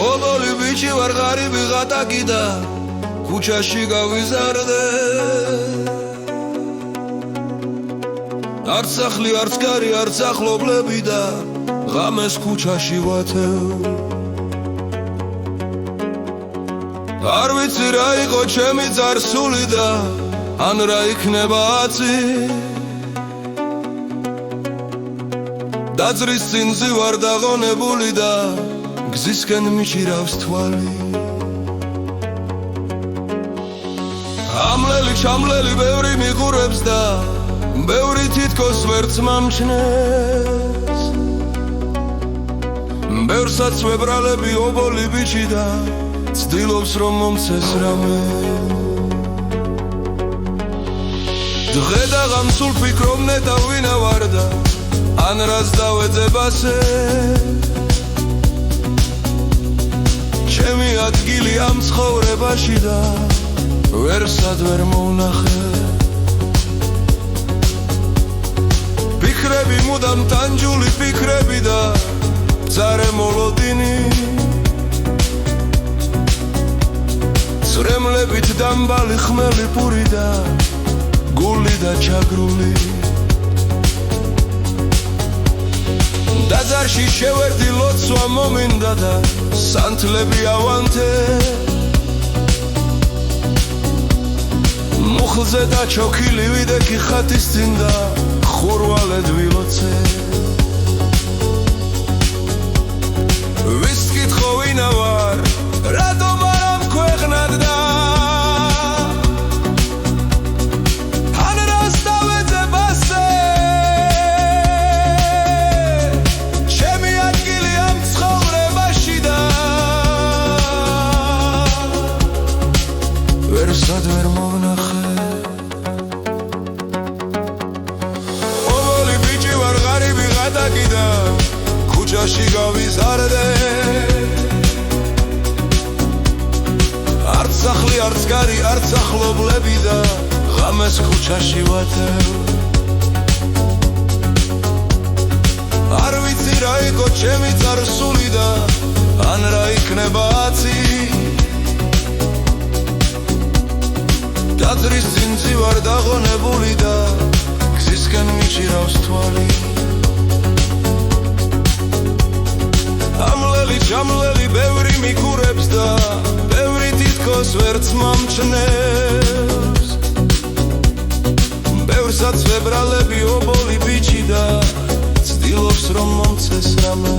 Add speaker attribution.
Speaker 1: ობოლი ბიჭი ვარ ღარიბი ღატაკი და ქუჩაში გავიზარდე არც სახლი არც კარი არც ახლობლები და ღამეს ქუჩაში ვათევ არ ვიცი რა იყო ჩემი წარსული და ან რა იქნება აცი დაძრის წინზე ვარ დაღონებული და გზისკენ მიჭირავს თვალი ამლელი ჩამლელი ბევრი მიყურებს და ბევრი თითქოს ვერც მომჩნევს ბევრსაც ვებრალები ობოლი ბიჭი და ცდილობს რომ მომცეს რამე დღე და ღამსულ ფიქრობ ნეტა ვინა ვარ და ან რას დავეძებ ასე ჩემი ადგილი ამ ცხოვრებაში და ვერსად ვერ მოვნახე ფიქრები მუდამ ტანჯული ფიქრები და მწარე მოლოდინი წრემლებით დამბალი ხმელი პური და გული და ჩაგრული დაძარში შევერდი ლოცვა მომინდა და სანთლები ავანთე მუხლზე დაჩოქილი ვიდექი ხათის წინ და ხურვალედ ვილოცე ვის კითხო ვინა ვარ რატომ არ ამქვეყნად და ან რას დავეძებ ასე ჩემი ადგილი ამ ცხოვრებაში და ვერსად ვერ მოვნახე ღატაკი და ქუჩაში გავიზარდე არც სახლი არც კარი არც ახლობლები და ღამეს ქუჩაში ვათევ არ ვიცი რა იყო ჩემი წარსული და ან რა იქნება აცი დაძრის წინზე ვარ დაღონებული და გზისკენ მიჭირავს თვალი ამლელი ჩამლელი ბევრი მიყურებს და ბევრი თითქოს ვერც მომჩნევს ბევრსაც ვებრალები ობოლი ბიჭი და ცდილობს რომ მომცეს რამე